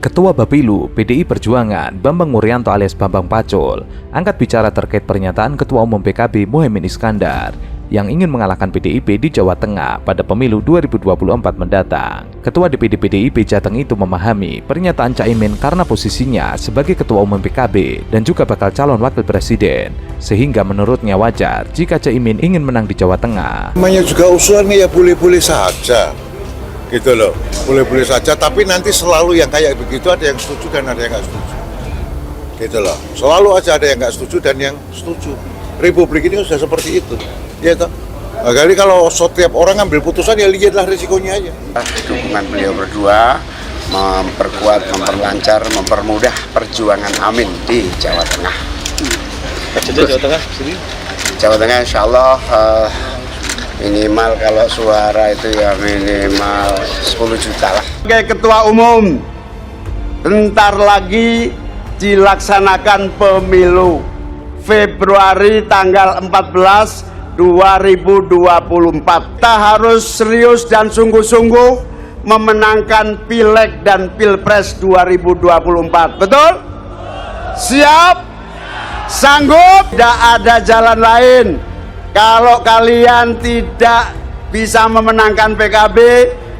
Ketua Bapilu PDI Perjuangan Bambang Wuryanto alias Bambang Pacul angkat bicara terkait pernyataan Ketua Umum PKB Muhaimin Iskandar yang ingin mengalahkan PDIP di Jawa Tengah pada pemilu 2024 mendatang. Ketua DPD PDIP Jateng itu memahami pernyataan Caimin karena posisinya sebagai Ketua Umum PKB dan juga bakal calon wakil presiden, sehingga menurutnya wajar jika Caimin ingin menang di Jawa Tengah. Namanya juga usulannya ya boleh-boleh saja. Gitu loh, boleh-boleh saja, tapi nanti selalu yang kayak begitu ada yang setuju dan ada yang nggak setuju. Gitu loh, selalu aja ada yang nggak setuju dan yang setuju. Republik ini sudah seperti itu, ya toh. Nah, kali kalau setiap orang ngambil putusan ya lihatlah risikonya aja. Dukungan beliau berdua memperkuat, memperlancar, mempermudah perjuangan Amin di Jawa Tengah. Jawa Tengah sendiri? Jawa Tengah insya Allah minimal kalau suara itu ya minimal 10 juta lah. Sebagai Ketua Umum, bentar lagi dilaksanakan pemilu Februari tanggal 14 2024. Kita harus serius dan sungguh-sungguh memenangkan Pileg dan Pilpres 2024. Betul? Siap? Sanggup? Tidak ada jalan lain. Kalau kalian tidak bisa memenangkan PKB,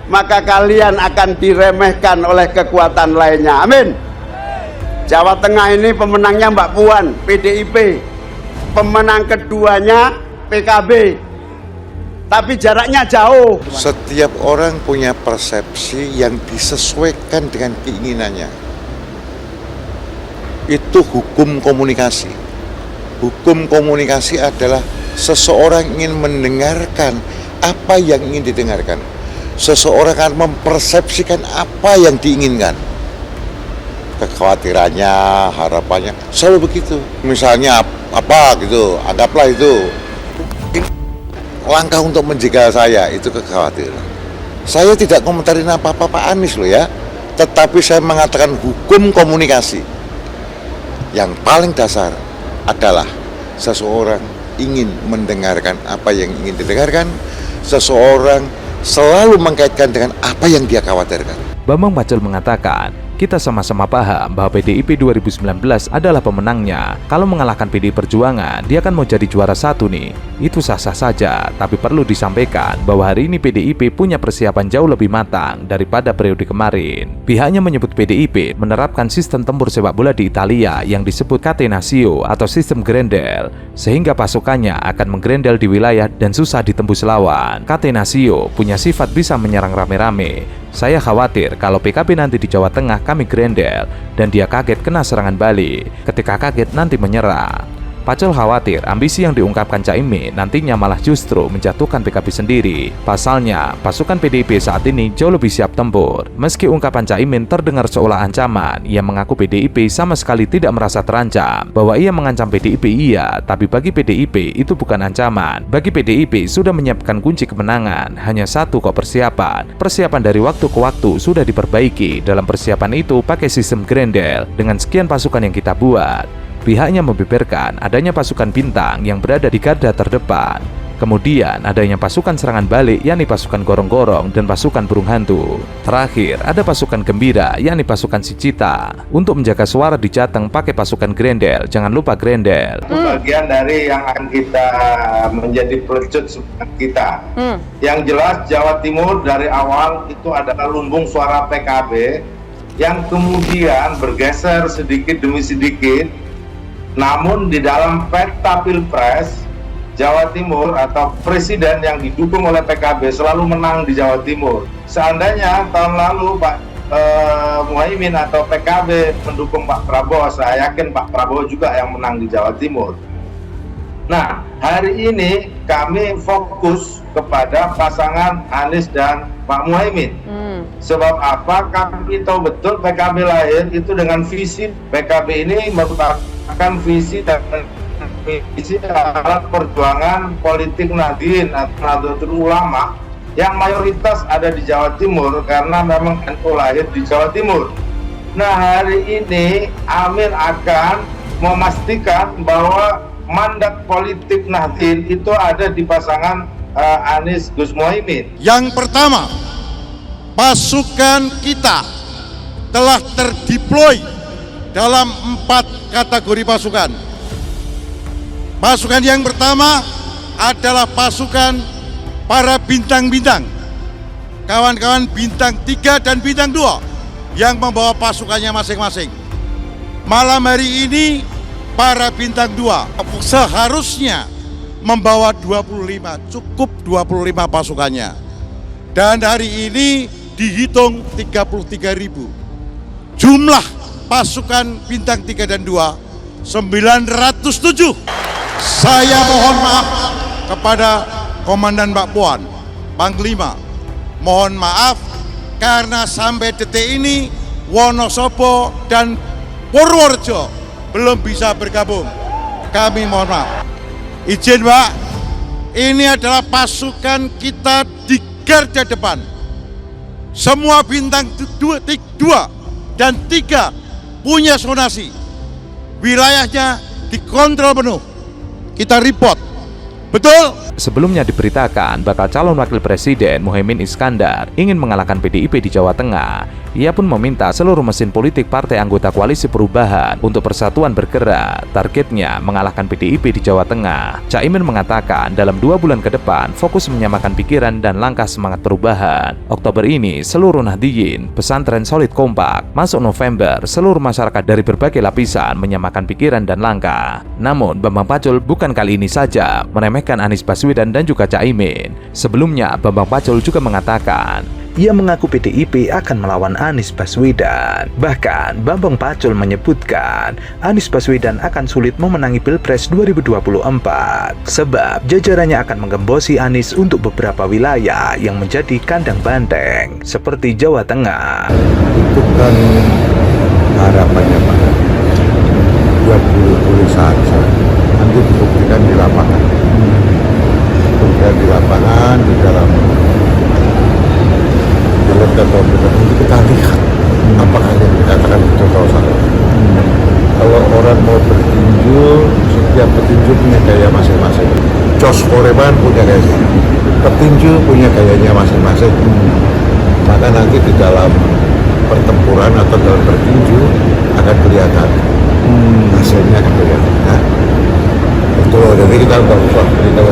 maka kalian akan diremehkan oleh kekuatan lainnya. Amin. Jawa Tengah ini pemenangnya Mbak Puan, PDIP. Pemenang keduanya PKB. Tapi jaraknya jauh. Setiap orang punya persepsi yang disesuaikan dengan keinginannya. Itu hukum komunikasi. Hukum komunikasi adalah seseorang ingin mendengarkan apa yang ingin didengarkan. Seseorang akan mempersepsikan apa yang diinginkan. Kekhawatirannya, harapannya, selalu begitu. Misalnya apa gitu, anggaplah itu. Langkah untuk menjegal saya, itu kekhawatiran. Saya tidak komentarin apa-apa Pak Anies loh ya. Tetapi saya mengatakan hukum komunikasi. Yang paling dasar adalah seseorang ingin mendengarkan apa yang ingin didengarkan, seseorang selalu mengkaitkan dengan apa yang dia khawatirkan. Bambang Pacul mengatakan, kita sama-sama paham bahwa PDIP 2019 adalah pemenangnya. Kalau mengalahkan PDI Perjuangan, dia kan mau jadi juara satu nih. Itu sah-sah saja, tapi perlu disampaikan bahwa hari ini PDIP punya persiapan jauh lebih matang daripada periode kemarin. Pihaknya menyebut PDIP menerapkan sistem tempur sepak bola di Italia yang disebut Catenaccio atau sistem Grendel, sehingga pasukannya akan menggrendel di wilayah dan susah ditembus lawan. Catenaccio punya sifat bisa menyerang rame-rame. Saya khawatir kalau PKB nanti di Jawa Tengah kami grendel dan dia kaget kena serangan balik. Ketika kaget nanti menyerah. Pacul khawatir ambisi yang diungkapkan Caimin nantinya malah justru menjatuhkan PKB sendiri. Pasalnya, pasukan PDIP saat ini jauh lebih siap tempur. Meski ungkapan Caimin terdengar seolah ancaman, ia mengaku PDIP sama sekali tidak merasa terancam. Bahwa ia mengancam PDIP iya, tapi bagi PDIP itu bukan ancaman. Bagi PDIP sudah menyiapkan kunci kemenangan, hanya satu kok persiapan. Persiapan dari waktu ke waktu sudah diperbaiki. Dalam persiapan itu pakai sistem Grendel dengan sekian pasukan yang kita buat. Pihaknya membeberkan adanya pasukan bintang yang berada di garda terdepan. Kemudian adanya pasukan serangan balik yakni pasukan gorong-gorong dan pasukan burung hantu. Terakhir ada pasukan gembira yakni pasukan Sicita. Untuk menjaga suara di Jateng pakai pasukan Grendel. Jangan lupa Grendel. Itu bagian dari yang akan kita menjadi pelecut kita. Yang jelas Jawa Timur dari awal itu adalah lumbung suara PKB yang kemudian bergeser sedikit demi sedikit. Namun di dalam peta Pilpres, Jawa Timur atau presiden yang didukung oleh PKB selalu menang di Jawa Timur. Seandainya tahun lalu Pak Muhaimin atau PKB mendukung Pak Prabowo, saya yakin Pak Prabowo juga yang menang di Jawa Timur. Nah, hari ini kami fokus kepada pasangan Anies dan Pak Muhaimin. Sebab apa? Kami tahu betul PKB lahir itu dengan visi. PKB ini merupakan visi dan visi adalah perjuangan politik Nahdien atau Nahdlatul Ulama yang mayoritas ada di Jawa Timur karena memang NU lahir di Jawa Timur. Nah, hari ini Amin akan memastikan bahwa mandat politik Nahdien itu ada di pasangan Anies Gus Muhaimin. Yang pertama, pasukan kita telah terdeploy dalam 4 kategori pasukan. Pasukan yang pertama adalah pasukan para bintang-bintang, kawan-kawan bintang 3 dan bintang 2 yang membawa pasukannya masing-masing. Malam hari ini para bintang 2 seharusnya membawa 25, cukup 25 pasukannya. Dan hari ini dihitung 33.000. Jumlah pasukan bintang 3 dan 2 907. Saya mohon maaf kepada Komandan Mbak Puan, Panglima. Mohon maaf karena sampai detik ini Wonosobo dan Purworejo belum bisa bergabung. Kami mohon maaf. Izin Mbak, ini adalah pasukan kita di garda depan. Semua bintang 2 dan 3 punya zonasi. Wilayahnya dikontrol penuh. Kita report. Betul? Sebelumnya diberitakan bakal calon wakil presiden Muhaimin Iskandar ingin mengalahkan PDIP di Jawa Tengah. Ia pun meminta seluruh mesin politik partai anggota koalisi perubahan untuk persatuan bergerak. Targetnya mengalahkan PDIP di Jawa Tengah. Caimin mengatakan dalam 2 bulan ke depan fokus menyamakan pikiran dan langkah semangat perubahan. Oktober ini seluruh Nahdliyin, pesantren solid kompak. Masuk November seluruh masyarakat dari berbagai lapisan menyamakan pikiran dan langkah. Namun Bambang Pacul bukan kali ini saja meremehkan Anies Baswedan dan juga Caimin. Sebelumnya Bambang Pacul juga mengatakan ia mengaku PDIP akan melawan Anies Baswedan. Bahkan Bambang Pacul menyebutkan Anies Baswedan akan sulit memenangi Pilpres 2024 sebab jajarannya akan menggembosi Anies untuk beberapa wilayah yang menjadi kandang banteng seperti Jawa Tengah. Itu kan harapannya Pak, 20 saja nanti dibuktikan di lapangan. Kemudian di lapangan, di dalam itu kita lihat apakah yang dikatakan itu atau salah. Kalau orang mau bertinju, setiap petinju punya gaya masing-masing. Jos Foreman punya gaya, petinju punya gayanya masing-masing. Maka nanti di dalam pertempuran atau dalam bertinju akan kelihatan hasilnya akan kelihatan. Nah, itu jadi kita nggak usah beritahu.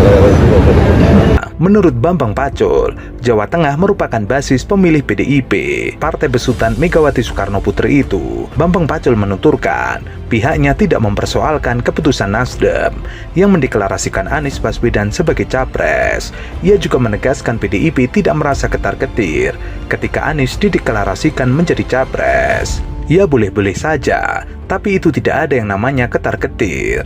Menurut Bambang Pacul, Jawa Tengah merupakan basis pemilih PDIP, partai besutan Megawati Soekarno Putri itu. Bambang Pacul menuturkan, pihaknya tidak mempersoalkan keputusan Nasdem yang mendeklarasikan Anies Baswedan sebagai capres. Ia juga menegaskan PDIP tidak merasa ketar-ketir ketika Anies dideklarasikan menjadi capres. Ya boleh-boleh saja, tapi itu tidak ada yang namanya ketar-ketir.